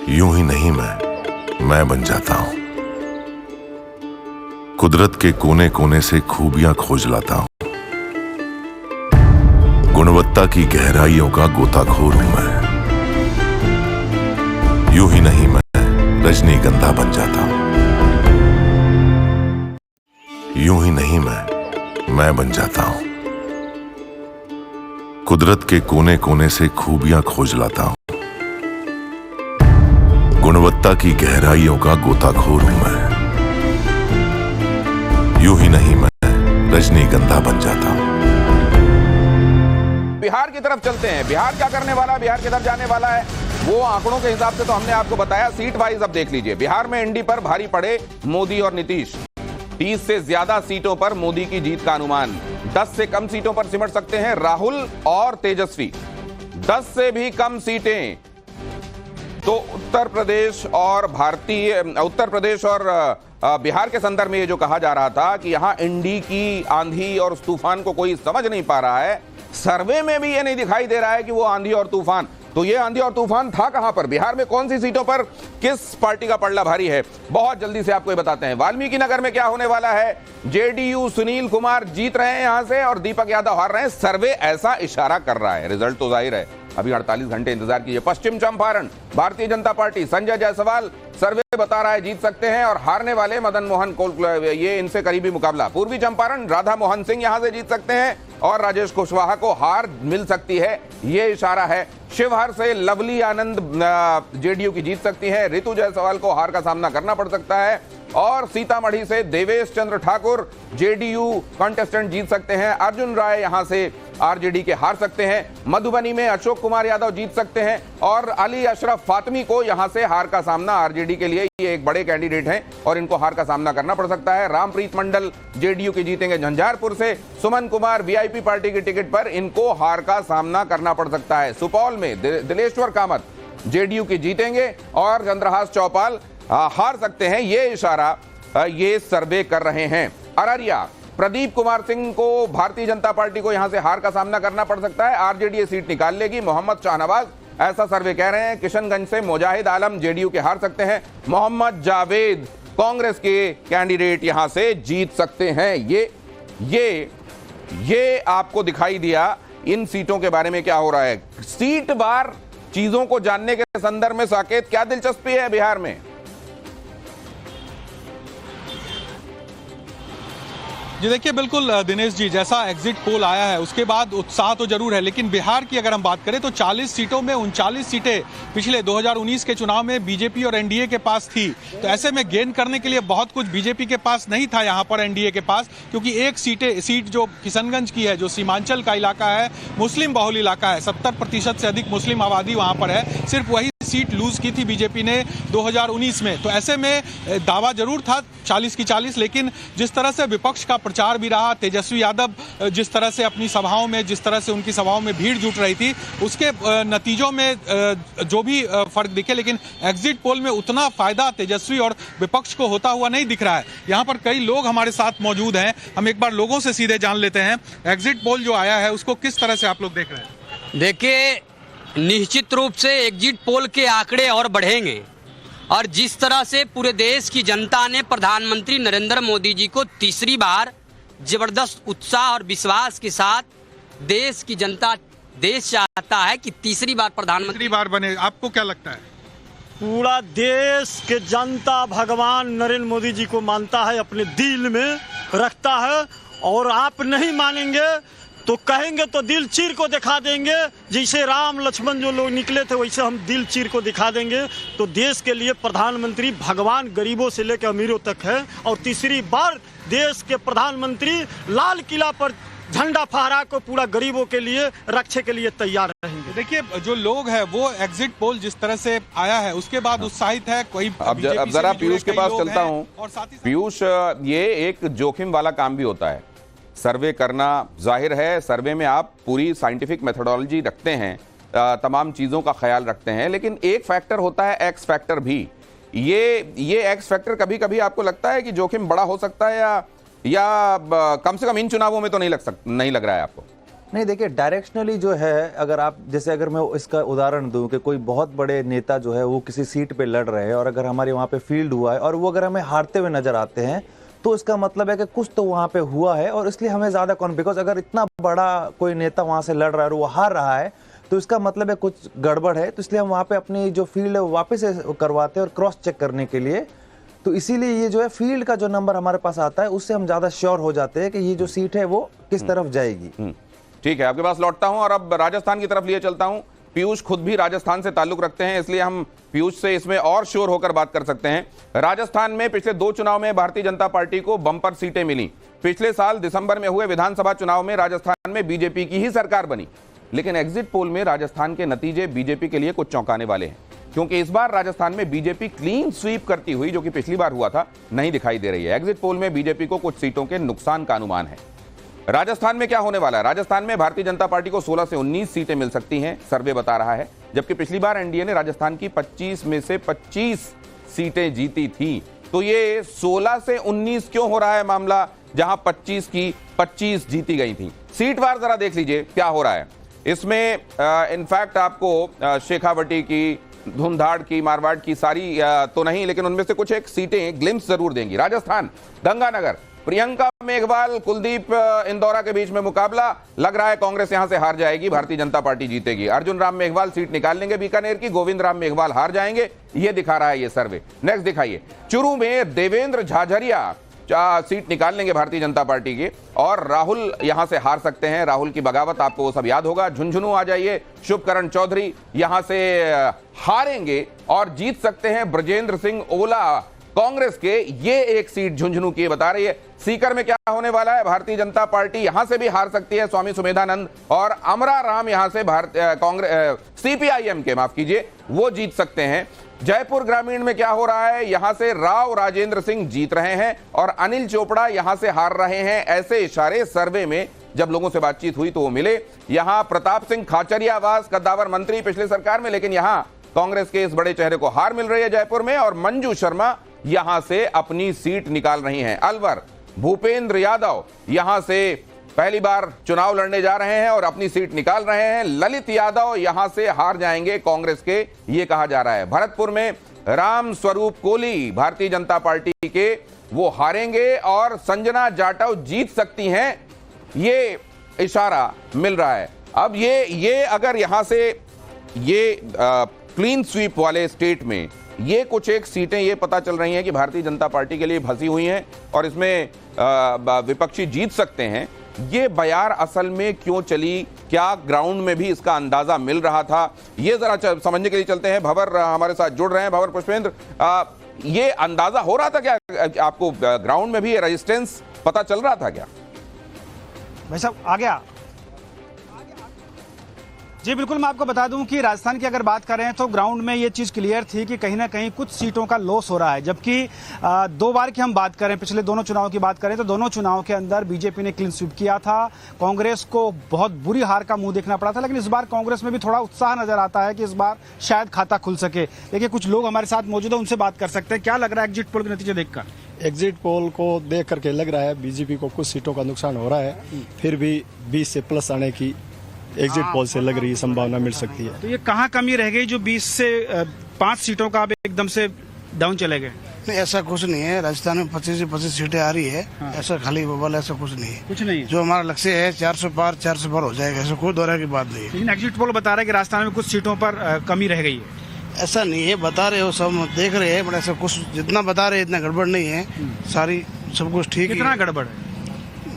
यूं ही नहीं मैं बन जाता हूं। कुदरत के कोने कोने से खूबियां खोज लाता हूं। गुणवत्ता की गहराइयों का गोताखोर हूं मैं। यूं ही नहीं मैं रजनीगंधा बन जाता हूं। यूं ही नहीं मैं बन जाता हूं। कुदरत के कोने कोने से खूबियां खोज लाता हूं। गुणवत्ता की गहराइयों का गोताखोर हूं मैं। यूं ही नहीं मैं रजनीगंधा बन जाता हूं। बिहार की तरफ चलते हैं। बिहार क्या करने वाला है, बिहार किधर जाने वाला है, वो आंकड़ों के हिसाब से तो हमने आपको बताया। सीट वाइज अब देख लीजिए। बिहार में एनडी पर भारी पड़े मोदी और नीतीश। 30 से ज्यादा सीटों पर मोदी की जीत का अनुमान। 10 से कम सीटों पर सिमट सकते हैं राहुल और तेजस्वी। 10 से भी कम सीटें तो उत्तर प्रदेश और बिहार के संदर्भ में ये जो कहा जा रहा था कि यहां एनडी की आंधी और उस तूफान को कोई समझ नहीं पा रहा है। सर्वे में भी ये नहीं दिखाई दे रहा है कि वो आंधी और तूफान, तो ये आंधी और तूफान था कहां पर, बिहार में कौन सी सीटों पर किस पार्टी का पलड़ा भारी है, बहुत जल्दी से आपको ये बताते हैं। वाल्मीकि नगर में क्या होने वाला है, जेडीयू सुनील कुमार जीत रहे हैं यहां से और दीपक यादव हार रहे हैं। सर्वे ऐसा इशारा कर रहा है, रिजल्ट तो जाहिर है, अभी 48 घंटे इंतजार कीजिए। पश्चिम चंपारण भारतीय जनता पार्टी संजय जायसवाल सर्वे बता रहा है जीत सकते हैं और हारने वाले मदन मोहन ये इनसे करीबी मुकाबला। पूर्वी चंपारण राधा मोहन सिंह यहां से जीत सकते हैं और राजेश कुशवाहा को हार मिल सकती है, ये इशारा है। शिवहर से लवली आनंद जेडीयू की जीत सकती है, रितु जायसवाल को हार का सामना करना पड़ सकता है। और सीतामढ़ी से देवेश चंद्र ठाकुर जेडीयू कंटेस्टेंट जीत सकते हैं, अर्जुन राय यहां से आरजेडी के हार सकते हैं। मधुबनी में अशोक कुमार यादव जीत सकते हैं और अली अशरफ फातमी को यहां से हार का सामना, आरजेडी के लिए ये एक बड़े कैंडिडेट हैं और इनको हार का सामना करना पड़ सकता है। रामप्रीत मंडल जेडीयू के जीतेंगे झंझारपुर से, सुमन कुमार वीआईपी पार्टी की टिकट पर इनको हार का सामना करना पड़ सकता है। सुपौल में दिलेश्वर कामत जेडीयू के जीतेंगे और चंद्रहास चौपाल हार सकते हैं, ये इशारा ये सर्वे कर रहे हैं। अररिया प्रदीप कुमार सिंह को भारतीय जनता पार्टी को यहां से हार का सामना करना पड़ सकता है, आरजेडी सीट निकाल लेगी, मोहम्मद शाहनवाज ऐसा सर्वे कह रहे हैं। किशनगंज से मोजाहिद आलम जेडीयू के हार सकते हैं, मोहम्मद जावेद कांग्रेस के कैंडिडेट यहां से जीत सकते हैं। ये आपको दिखाई दिया इन सीटों के बारे में क्या हो रहा है। सीट बार चीजों को जानने के संदर्भ में साकेत क्या दिलचस्पी है बिहार में? जी देखिए, बिल्कुल दिनेश जी, जैसा एग्जिट पोल आया है उसके बाद उत्साह तो जरूर है, लेकिन बिहार की अगर हम बात करें तो 40 सीटों में 39 सीटें पिछले 2019 के चुनाव में बीजेपी और एनडीए के पास थी। तो ऐसे में गेन करने के लिए बहुत कुछ बीजेपी के पास नहीं था यहाँ पर एनडीए के पास, क्योंकि एक सीट जो किशनगंज की है, जो सीमांचल का इलाका है, मुस्लिम बहुल इलाका है, 70% से अधिक मुस्लिम आबादी वहाँ पर है, सिर्फ वही सीट लूज की थी बीजेपी ने 2019 में। तो ऐसे में दावा जरूर था 40 की 40, लेकिन जिस तरह से विपक्ष का प्रचार भी रहा, तेजस्वी यादव जिस तरह से अपनी सभाओं में, जिस तरह से उनकी सभाओं में भीड़ जुट रही थी, उसके नतीजों में जो भी फर्क दिखे, लेकिन एग्जिट पोल में उतना फायदा तेजस्वी और विपक्ष को होता हुआ नहीं दिख रहा है। यहाँ पर कई लोग हमारे साथ मौजूद हैं, हम एक बार लोगों से सीधे जान लेते हैं एग्जिट पोल जो आया है उसको किस तरह से आप लोग देख रहे हैं। देखिए, निश्चित रूप से एग्जिट पोल के आंकड़े और बढ़ेंगे और जिस तरह से पूरे देश की जनता ने प्रधानमंत्री नरेंद्र मोदी जी को तीसरी बार जबरदस्त उत्साह और विश्वास के साथ देश की जनता, देश चाहता है कि तीसरी बार प्रधानमंत्री बने, आपको क्या लगता है? पूरा देश के जनता भगवान नरेंद्र मोदी जी को मानता है, अपने दिल में रखता है और आप नहीं मानेंगे तो कहेंगे तो दिल चीर को दिखा देंगे। जैसे राम लक्ष्मण जो लोग निकले थे वैसे हम दिल चीर को दिखा देंगे। तो देश के लिए प्रधानमंत्री भगवान गरीबों से लेकर अमीरों तक है और तीसरी बार देश के प्रधानमंत्री लाल किला पर झंडा फहरा को पूरा गरीबों के लिए रक्षा के लिए तैयार रहेंगे। देखिए, जो लोग हैं वो एग्जिट पोल जिस तरह से आया है उसके बाद उत्साहित है। कोई अब जरा पीयूष के पास चलता हूं। पीयूष, ये एक जोखिम वाला काम भी होता है, सर्वे करना। जाहिर है सर्वे में आप पूरी साइंटिफिक मेथोडोलॉजी रखते हैं, तमाम चीज़ों का ख्याल रखते हैं, लेकिन एक फैक्टर होता है एक्स फैक्टर भी। ये एक्स फैक्टर कभी कभी आपको लगता है कि जोखिम बड़ा हो सकता है या कम से कम इन चुनावों में तो नहीं लग रहा है आपको? नहीं, देखिए डायरेक्शनली जो है, अगर आप जैसे अगर मैं इसका उदाहरण दूं कि कोई बहुत बड़े नेता जो है वो किसी सीट पे लड़ रहे हैं और अगर हमारे वहाँ पे फील्ड हुआ है और वो अगर हमें हारते हुए नजर आते हैं तो इसका मतलब है कि कुछ तो वहाँ पे हुआ है और इसलिए हमें ज़्यादा बिकॉज अगर इतना बड़ा कोई नेता वहाँ से लड़ रहा है और वो हार रहा है तो इसका मतलब है कुछ गड़बड़ है, तो इसलिए हम वहाँ पे अपनी जो फील्ड है वो वापस से करवाते हैं और क्रॉस चेक करने के लिए। तो इसीलिए ये जो है फील्ड का जो नंबर हमारे पास आता है उससे हम ज़्यादा श्योर हो जाते हैं कि ये जो सीट है वो किस तरफ जाएगी। ठीक है, आपके पास लौटता हूं और अब राजस्थान की तरफ लिए चलता हूं। पीयूष खुद भी राजस्थान से ताल्लुक रखते हैं, इसलिए हम पीयूष से इसमें और श्योर होकर बात कर सकते हैं। राजस्थान में पिछले 2 चुनाव में भारतीय जनता पार्टी को बम्पर सीटें मिली। पिछले साल दिसंबर में हुए विधानसभा चुनाव में राजस्थान में बीजेपी की ही सरकार बनी, लेकिन एग्जिट पोल में राजस्थान के नतीजे बीजेपी के लिए कुछ चौंकाने वाले हैं, क्योंकि इस बार राजस्थान में बीजेपी क्लीन स्वीप करती हुई, जो कि पिछली बार हुआ था, नहीं दिखाई दे रही है। एग्जिट पोल में बीजेपी को कुछ सीटों के नुकसान का अनुमान है। राजस्थान में क्या होने वाला है? राजस्थान में भारतीय जनता पार्टी को 16 से 19 सीटें मिल सकती हैं, सर्वे बता रहा है, जबकि पिछली बार एनडीए ने राजस्थान की 25 में से 25 सीटें जीती थी। तो ये 16 से 19 क्यों हो रहा है मामला, जहां 25 की 25 जीती गई थी? सीटवार जरा देख लीजिए क्या हो रहा है इसमें। इनफैक्ट आपको शेखावटी की, धुंधाड़ की, मारवाड़ की सारी तो नहीं, लेकिन उनमें से कुछ एक सीटें ग्लिम्स जरूर देंगी। राजस्थान, गंगानगर, प्रियंका मेघवाल, कुलदीप इंदौरा के बीच में मुकाबला, लग रहा है कांग्रेस यहां से हार जाएगी, भारतीय जनता पार्टी जीतेगी। अर्जुन राम मेघवाल सीट निकाल लेंगे बीकानेर की, गोविंद राम मेघवाल हार जाएंगे, ये दिखा रहा है ये सर्वे। नेक्स्ट दिखाइए, चुरू में देवेंद्र झाझरिया सीट निकाल लेंगे भारतीय जनता पार्टी की, और राहुल यहां से हार सकते हैं, राहुल की बगावत आपको वो सब याद होगा। झुंझुनू आ जाइए, शुभकरण चौधरी यहां से हारेंगे और जीत सकते हैं ब्रजेंद्र सिंह ओला कांग्रेस के, ये एक सीट झुंझुनू की बता रही है। सीकर में क्या होने वाला है? भारतीय जनता पार्टी यहां से भी हार सकती है, स्वामी सुमेधानंद और अमरा राम यहां से कांग्रेस सीपीआईएम के, माफ कीजिए, वो जीत सकते हैं। जयपुर ग्रामीण में क्या हो रहा है? यहां से राव राजेंद्र सिंह जीत रहे हैं और अनिल चोपड़ा यहां से हार रहे हैं, ऐसे इशारे सर्वे में जब लोगों से बातचीत हुई तो वो मिले। यहां प्रताप सिंह खाचरियावास कद्दावर मंत्री पिछले सरकार में, लेकिन यहां कांग्रेस के इस बड़े चेहरे को हार मिल रही है जयपुर में, और मंजू शर्मा यहां से अपनी सीट निकाल रही हैं। अलवर, भूपेंद्र यादव यहां से पहली बार चुनाव लड़ने जा रहे हैं और अपनी सीट निकाल रहे हैं। ललित यादव यहां से हार जाएंगे कांग्रेस के, ये कहा जा रहा है। भरतपुर में राम स्वरूप कोली भारतीय जनता पार्टी के, वो हारेंगे और संजना जाटव जीत सकती हैं, ये इशारा मिल रहा है। अब ये अगर यहां से ये क्लीन स्वीप वाले स्टेट में ये कुछ एक सीटें ये पता चल रही हैं कि भारतीय जनता पार्टी के लिए फंसी हुई हैं और इसमें विपक्षी जीत सकते हैं, ये बयार असल में क्यों चली? क्या ग्राउंड में भी इसका अंदाजा मिल रहा था? ये जरा समझने के लिए चलते हैं। भंवर हमारे साथ जुड़ रहे हैं। भंवर पुष्पेंद्र, ये अंदाजा हो रहा था क्या आपको? ग्राउंड में भी ये रेजिस्टेंस पता चल रहा था क्या? भाई साहब आ गया जी। बिल्कुल, मैं आपको बता दूं कि राजस्थान की अगर बात करें तो ग्राउंड में ये चीज़ क्लियर थी कि कहीं ना कहीं कुछ सीटों का लॉस हो रहा है, जबकि 2 बार की हम बात करें, पिछले दोनों चुनाव की बात करें तो दोनों चुनाव के अंदर बीजेपी ने क्लीन स्वीप किया था। कांग्रेस को बहुत बुरी हार का मुंह देखना पड़ा था, लेकिन इस बार कांग्रेस में भी थोड़ा उत्साह नजर आता है कि इस बार शायद खाता खुल सके। देखिए, कुछ लोग हमारे साथ मौजूद है, उनसे बात कर सकते हैं। क्या लग रहा है एग्जिट पोल के नतीजे देखकर? एग्जिट पोल को देख करके लग रहा है बीजेपी को कुछ सीटों का नुकसान हो रहा है, फिर भी 20 से प्लस आने की एग्जिट पोल से लग रही है, संभावना मिल सकती है। तो ये कहाँ कमी रह गई जो 20 से 5 सीटों का अब एकदम से डाउन चले गए? नहीं, ऐसा कुछ नहीं है। राजस्थान में 25 से 25 सीटें आ रही है। हाँ। ऐसा खाली बबल ऐसा कुछ नहीं है। कुछ नहीं है। जो हमारा लक्ष्य है 400 पार हो जाएगा, ऐसा कोई दौरा की बात नहीं है। लेकिन एग्जिट पोल बता रहा है कि राजस्थान में कुछ सीटों पर कमी रह गई है। ऐसा नहीं है, बता रहे हो, सब देख रहे हैं, बट ऐसा कुछ जितना बता रहे हैं इतना गड़बड़ नहीं है, सारी सब कुछ ठीक है। कितना गड़बड़ है?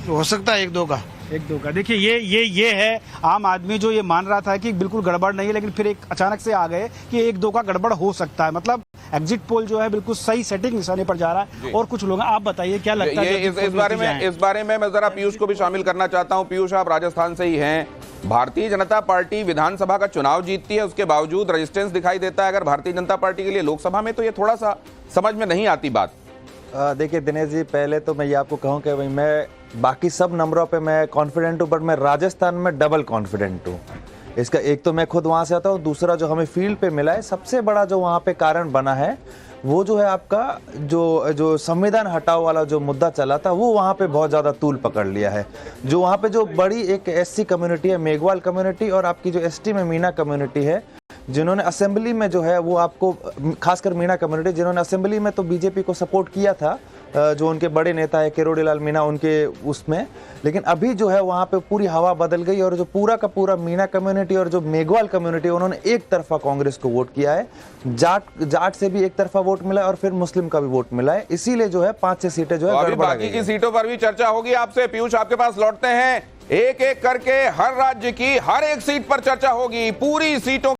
हो सकता है 1-2 का। 1-2 का। देखिए, ये है आम आदमी जो ये मान रहा था कि बिल्कुल गड़बड़ नहीं है, लेकिन फिर एक अचानक से आ गए कि 1-2 का गड़बड़ हो सकता है। मतलब एग्जिट पोल जो है बिल्कुल सही सेटिंग निशाने पर जा रहा है। और कुछ लोग, आप बताइए क्या लगता है इस बारे में मैं जरा पीयूष को भी शामिल करना चाहता हूं। पीयूष, आप राजस्थान से ही हैं। भारतीय जनता पार्टी विधानसभा का चुनाव जीतती है, उसके बावजूद रेजिस्टेंस दिखाई देता है अगर भारतीय जनता पार्टी के लिए लोकसभा में, तो ये थोड़ा सा समझ में नहीं आती बात। देखिए दिनेश जी, पहले तो मैं ये आपको कहूँ कि भाई मैं बाकी सब नंबरों पे मैं कॉन्फिडेंट हूँ, बट मैं राजस्थान में डबल कॉन्फिडेंट हूँ। इसका एक तो मैं खुद वहाँ से आता हूँ, दूसरा जो हमें फील्ड पे मिला है, सबसे बड़ा जो वहाँ पे कारण बना है वो जो है आपका जो संविधान हटाओ वाला जो मुद्दा चला था वो वहाँ पे बहुत ज़्यादा तूल पकड़ लिया है। जो वहाँ पे जो बड़ी एक एससी कम्युनिटी है, मेघवाल कम्युनिटी, और आपकी जो एसटी में मीना कम्युनिटी है, जिन्होंने असेंबली में जो है वो आपको, खासकर मीना कम्युनिटी, जिन्होंने असेंबली में तो बीजेपी को सपोर्ट किया था, जो उनके बड़े नेता है किरोड़ीलाल मीना उनके उसमें, लेकिन अभी जो है वहाँ पे पूरी हवा बदल गई और जो पूरा का पूरा मीना कम्युनिटी और जो मेघवाल कम्युनिटी उन्होंने एक तरफा कांग्रेस को वोट किया है। जाट से भी एक तरफा वोट मिला है और फिर मुस्लिम का भी वोट मिला है, इसीलिए जो है 5-6 सीटें जो है अभी बाकी की सीटों पर भी चर्चा होगी। आपसे पीयूष आपके पास लौटते हैं, एक एक करके हर राज्य की हर एक सीट पर चर्चा होगी, पूरी सीटों